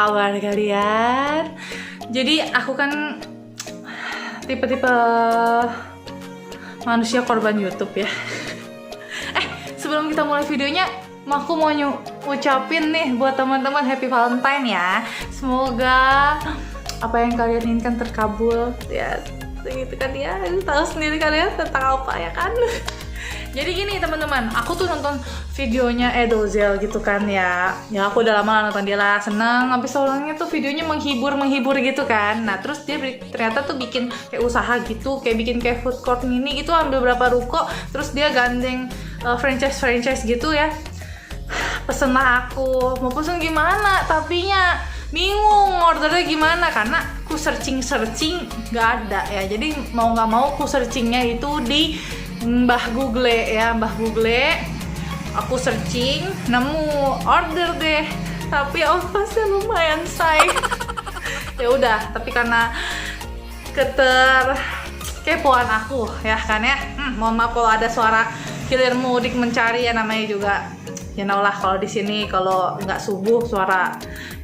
kabar kalian? Jadi aku kan tipe-tipe manusia korban YouTube ya. Sebelum kita mulai videonya, aku mau ngucapin nih buat teman-teman Happy Valentine ya. Semoga apa yang kalian inginkan terkabul ya, gitu kan ya. Tahu sendiri kalian tentang apa ya kan. Jadi gini teman-teman, aku tuh nonton videonya Edozel gitu kan ya. Ya aku udah lama nonton dia lah, seneng. Habis orangnya tuh videonya menghibur gitu kan. Nah terus dia ternyata tuh bikin kayak usaha gitu, kayak bikin kayak food court mini gitu, ambil berapa ruko, terus dia gandeng franchise gitu ya. Pesen lah aku, mau pesen gimana? Tapinya bingung ordernya gimana, karena aku searching nggak ada ya. Jadi mau nggak mau aku searchingnya itu di Mbah Google ya, Mbah Google. Aku searching, nemu order deh. Tapi ongkosnya lumayan say. Ya udah, tapi karena keterkepoan aku ya kan ya. Mohon maaf kalau ada suara hilir mudik mencari ya, namanya juga. Ya know lah kalau di sini kalau nggak subuh suara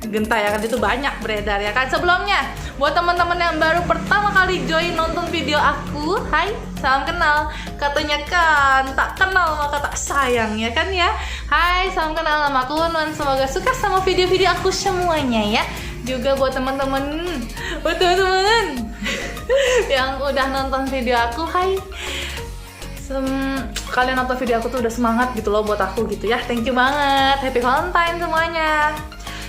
gentayangan itu banyak beredar ya kan. Sebelumnya buat teman-teman yang baru pertama kali join nonton video aku, hai, salam kenal. Katanya kan tak kenal maka tak sayang ya kan ya. Hai, salam kenal, nama aku Nun. Semoga suka sama video-video aku semuanya ya. Juga buat teman-teman yang udah nonton video aku, hai. Kalian nonton video aku tuh udah semangat gitu loh buat aku gitu ya. Thank you banget. Happy Valentine semuanya.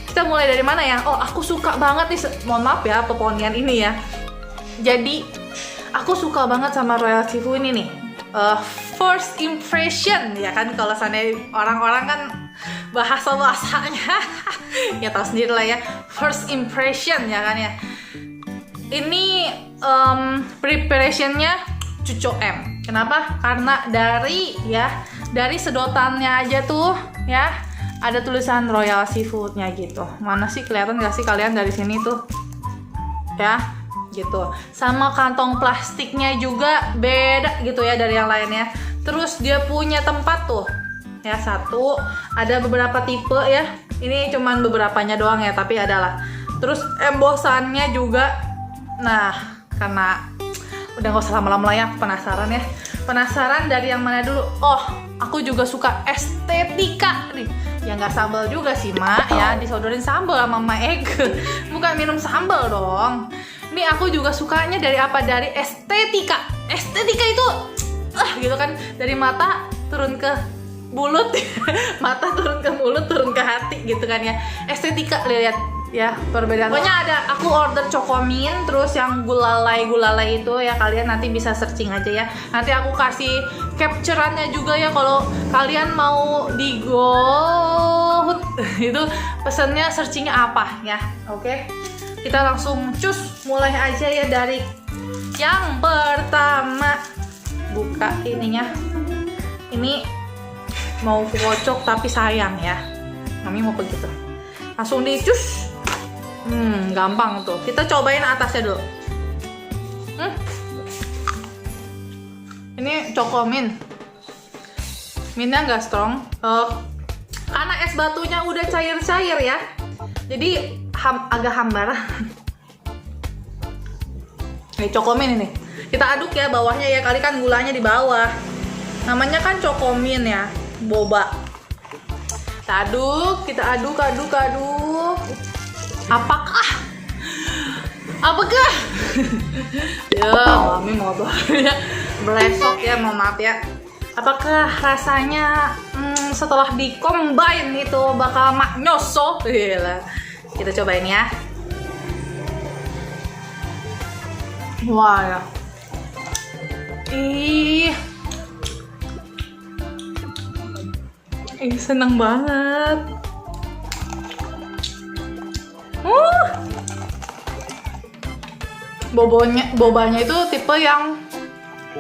Kita mulai dari mana ya? Oh, aku suka banget nih, mohon maaf ya peponian ini ya. Jadi aku suka banget sama Royal Seafood ini nih. First impression ya kan, kalau sana orang-orang kan bahasanya ya tahu sendiri lah ya. First impression ya kan ya. Ini preparationnya Cuco M. Kenapa? Karena dari sedotannya aja tuh ya ada tulisan Royal Seafood-nya gitu. Mana sih, kelihatan gak sih kalian dari sini tuh? Ya, gitu. Sama kantong plastiknya juga beda gitu ya dari yang lainnya. Terus dia punya tempat tuh. Ya, satu, ada beberapa tipe ya. Ini cuman beberapanya doang ya, tapi adalah. Terus embosannya juga. Nah, karena udah gak usah lama-lama lah ya, aku penasaran ya. Penasaran dari yang mana dulu? Oh, aku juga suka estetika nih. Ya nggak sambal juga sih mak ya, disodorin sambal sama Mak Egg. Bukan minum sambal dong. Ini aku juga sukanya dari apa? Dari estetika. Estetika itu gitu kan, dari mata turun ke mulut, mata turun ke mulut, turun ke hati gitu kan ya. Estetika, lihat ya perbedaan. Pokoknya ada, aku order Cokomin, terus yang gulalai itu ya, kalian nanti bisa searching aja ya. Nanti aku kasih capture-annya juga ya kalau kalian mau di GoFood itu pesannya searchingnya apa ya. Oke. Kita langsung cus mulai aja ya dari yang pertama. Buka ininya. Ini mau kocok tapi sayang ya. Mami mau begitu. Langsung dicus. Gampang tuh. Kita cobain atasnya dulu. Ini Cokomin. Minnya nggak strong. Karena es batunya udah cair-cair ya. Jadi agak hambar. Nih Cokomin ini. Kita aduk ya bawahnya ya. Kali kan gulanya di bawah. Namanya kan Cokomin ya. Boba. Kita aduk. Apakah ya mami mau ya belesok ya, mau maaf ya. Apakah rasanya setelah di-combine itu bakal maknyoso? Gila. Kita cobain ya. Wah ya. Seneng banget. Bobanya itu tipe yang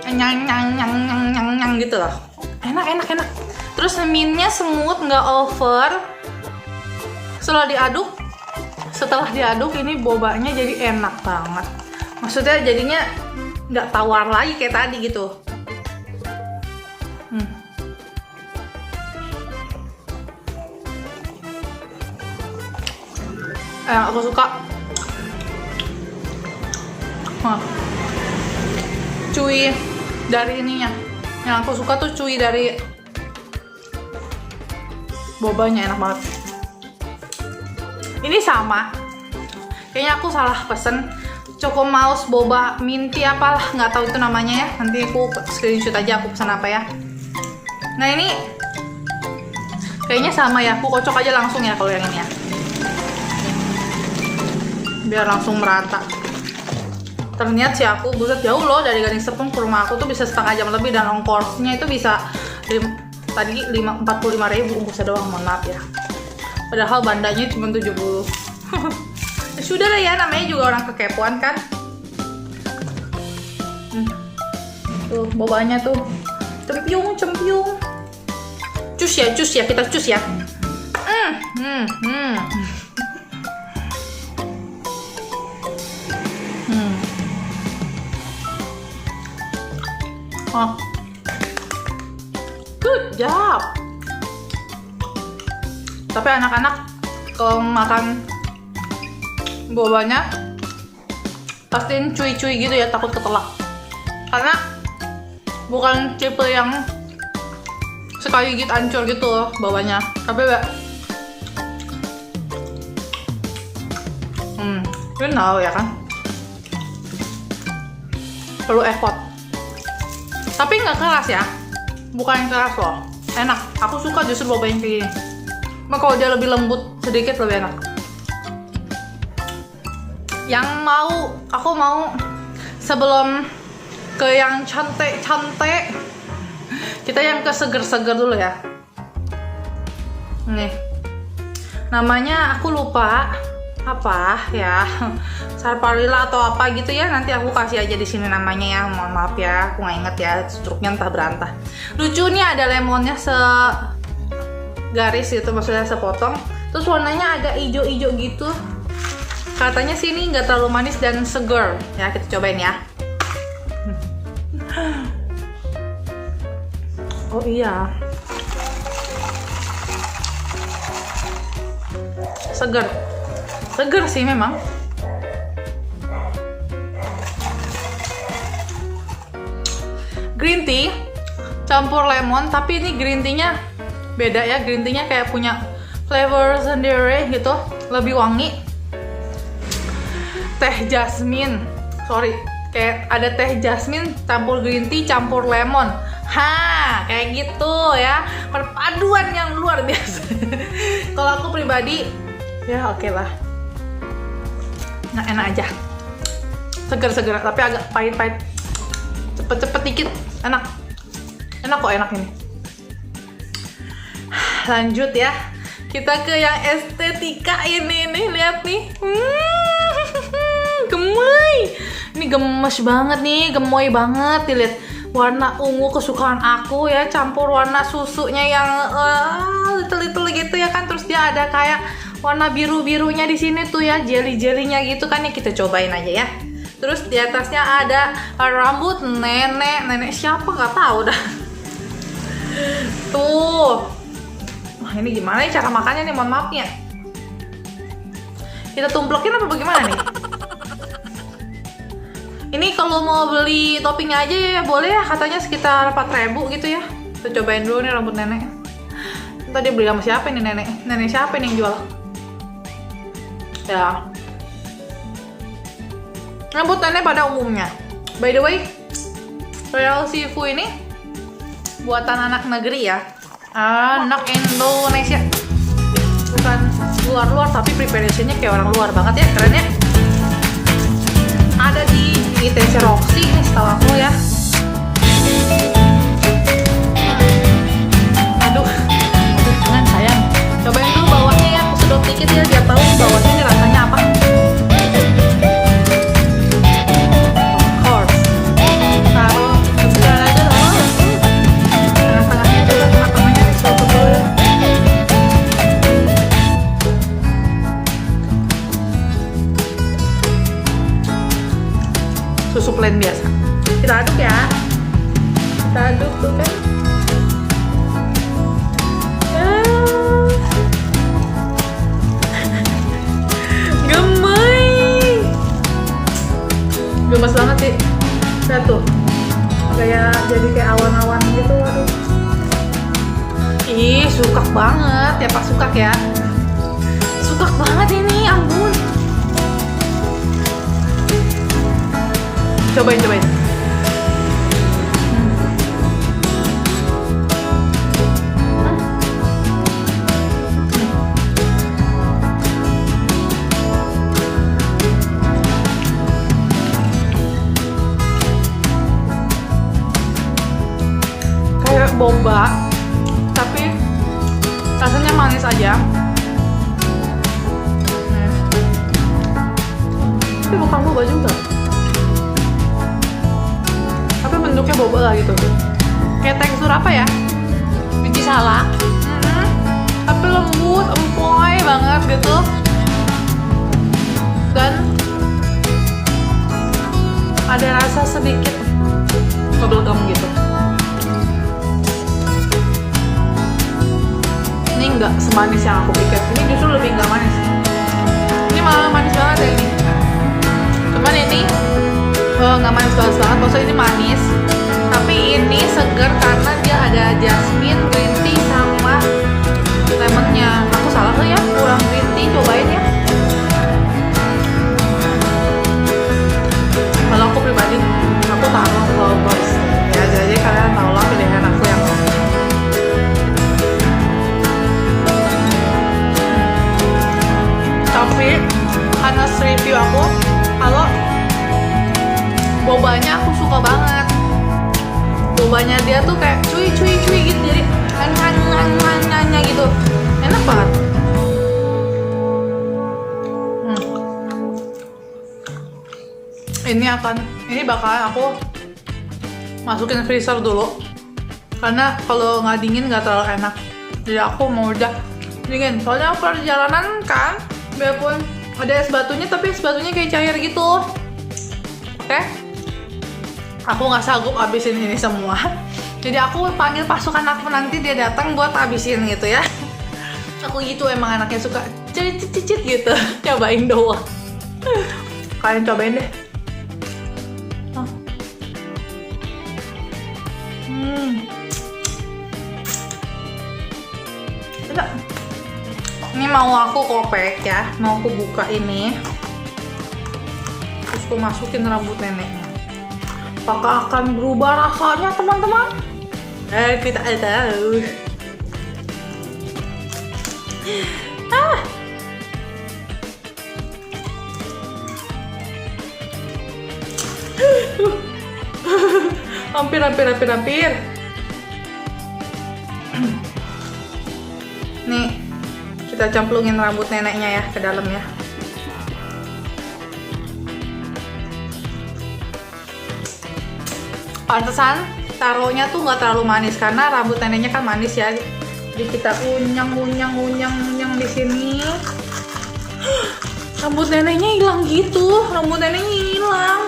nyang gitu loh. Enak. Terus minnya smooth, nggak over. Setelah diaduk ini bobanya jadi enak banget. Maksudnya jadinya nggak tawar lagi kayak tadi gitu. Yang aku suka cuy dari ininya. Yang aku suka tuh cuy dari bobanya, enak banget. Ini sama, kayaknya aku salah pesen Choco Mouse boba minty apalah, nggak tahu itu namanya ya. Nanti aku screenshot aja aku pesan apa ya. Nah ini kayaknya sama ya, aku kocok aja langsung ya kalau yang ini ya, biar langsung merata. Ternyata sih aku buset jauh loh dari Gading Serpong ke rumah aku tuh bisa setengah jam lebih, dan ongkosnya itu bisa tadi 45.000 ongkosnya doang, mohon maaf ya. Padahal bandanya cuma 70. Sudah lah ya, namanya juga orang kekepoan kan. Tuh bobanya tuh cempiung. Cus ya, kita cus ya. Oh, good job. Tapi anak-anak kalau makan bobanya pastiin cuy-cuy gitu ya, takut ketelak. Karena bukan tipe yang sekali gigit hancur gitu loh bobanya. Tapi you know ya kan, perlu effort. Tapi nggak keras ya, bukan yang keras loh, enak. Aku suka justru bobanya kayak gini. Cuma kalau dia lebih lembut sedikit lebih enak. Aku mau sebelum ke yang cantik, kita yang ke seger-seger dulu ya. Nih, namanya aku lupa apa ya, sarparilla atau apa gitu ya. Nanti aku kasih aja di sini namanya ya. Mohon maaf ya, aku nggak inget ya, struknya entah berantah. Lucu nih, ada lemonnya segaris gitu, maksudnya sepotong. Terus warnanya agak ijo-ijo gitu. Katanya sini nggak terlalu manis dan seger. Ya kita cobain ya. Oh iya, seger sih memang. Green tea campur lemon, tapi ini green tea-nya beda ya. Green tea-nya kayak punya flavor sendiri gitu, lebih wangi. Teh jasmine, kayak ada teh jasmine campur green tea campur lemon. Kayak gitu ya, perpaduan yang luar biasa. Kalau aku pribadi ya oke lah, nah enak aja, seger tapi agak pahit, cepet dikit, enak kok, enak ini. Lanjut ya, kita ke yang estetika ini nih, lihat nih. Gemoy, ini gemes banget nih, gemoy banget, dilihat. Warna ungu kesukaan aku ya, campur warna susunya yang little gitu ya kan. Terus dia ada kayak warna birunya di sini tuh ya, jelly-jellynya gitu kan ya. Kita cobain aja ya. Terus di atasnya ada rambut nenek siapa nggak tahu dah. Tuh, wah ini gimana ya cara makannya nih, mohon maaf ya. Kita tumplokin apa bagaimana nih? Ini kalau mau beli toppingnya aja ya boleh ya, katanya sekitar 4.000 gitu ya. Kita cobain dulu nih rambut nenek. Entah dia beli sama siapa nih nenek? Nenek siapa nih yang jual? Ya, rambut nenek pada umumnya. By the way, Royal Sifu ini buatan anak negeri ya, anak Indonesia. Bukan luar tapi preparationnya kayak orang luar banget ya, keren ya. Ada di ITC Roxy nih setahu aku ya. Aduh, jangan sayang. Cobain dulu bawahnya ya, aku sedot dikit ya biar tahu bawahnya ini rasanya apa. Of course. Taruh sebentar aja loh. Tengah-tengahnya juga, tengah-tengahnya diseruput dulu ya. Susu plain biasa. Kita aduk ya. Kita Ih, suka banget ya Pak, suka ya. Suka banget ini, ampun. Cobain. Kayak boba, tapi rasanya manis aja. Tapi bukan boba juga, tapi bentuknya boba lah gitu. Kayak tekstur apa ya? Biji salak. Tapi lembut, empoy banget gitu. Dan ada rasa sedikit bubblegum gitu. Ini nggak semanis yang aku pikir. Ini justru lebih nggak manis. Ini malah manis banget ya ini. Cuman ini nggak manis banget. Maksudnya ini manis. Tapi ini segar karena dia ada jasmine, green tea, sama lemonnya. Aku salah tuh ya, kurang green tea. Cobain ya. Kalau aku pribadi, aku taruh flowers. Ya jadi kalian tahu lah pilihan aku yang tapi karena review aku kalau bobanya aku suka banget. Bobanya dia tuh kayak cuy gitu, jadi nanya gitu, enak banget. Ini bakalan aku masukin freezer dulu karena kalau nggak dingin nggak terlalu enak. Jadi aku mau udah dingin, soalnya aku perjalanan kan, biarpun ada es batunya tapi es batunya kayak cair gitu. Oke, aku nggak sanggup abisin ini semua. Jadi aku panggil pasukan aku, nanti dia datang buat abisin gitu ya. Aku gitu, emang anaknya suka cicit gitu. Cobain doang. Kalian cobain deh. Ini mau aku kopek ya, mau aku buka ini, terus aku masukin rambut neneknya. Apakah akan berubah rasanya teman-teman? Kita tahu. Hampir. Nih, kita cemplungin rambut neneknya ya ke dalam ya. Pantesan taruhnya tuh nggak terlalu manis karena rambut neneknya kan manis ya. Jadi kita unyang di sini. Rambut neneknya hilang gitu, rambut neneknya hilang.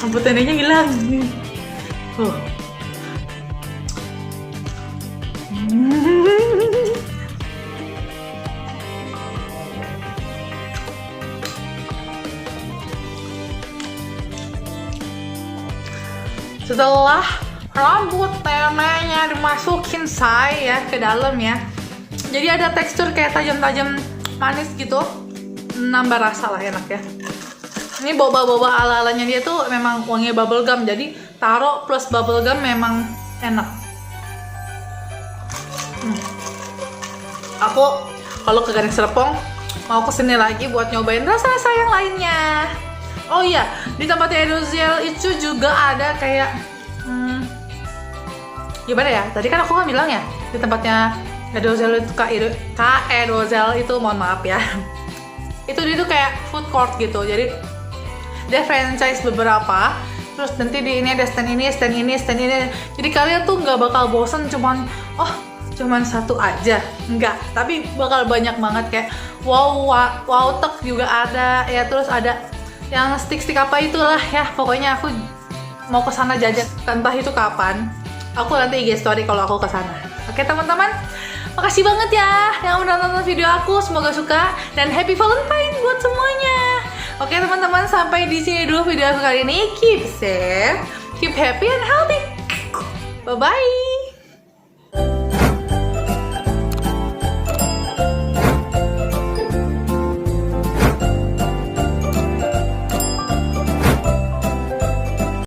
Rambut neneknya hilang. Setelah rambut neneknya dimasukin ya ke dalam ya, jadi ada tekstur kayak tajam-tajam manis gitu, nambah rasa lah, enak ya. Ini boba-boba ala-alanya dia tuh memang wangi bubblegum, jadi taro plus bubblegum memang enak. Aku kalau ke Gading Serpong mau kesini lagi buat nyobain rasa-rasa yang lainnya. Oh iya, di tempatnya Edozel itu juga ada kayak gimana ya? Tadi kan aku bilang ya, di tempatnya Edozel itu Kak Edozel itu, mohon maaf ya. Itu dia tuh kayak food court gitu. Jadi dia franchise beberapa, terus nanti di ini ada stand ini. Jadi kalian tuh nggak bakal bosen cuman satu aja, enggak, tapi bakal banyak banget kayak wow tek juga ada ya, terus ada yang stick apa itulah ya. Pokoknya aku mau ke sana jajan, entah itu kapan. Aku nanti IG story kalau aku ke sana. Oke teman-teman, Makasih banget ya yang udah nonton video aku, semoga suka dan happy Valentine buat semuanya. Oke teman-teman, sampai di sini dulu video aku kali ini. Keep safe, keep happy and healthy. Bye bye.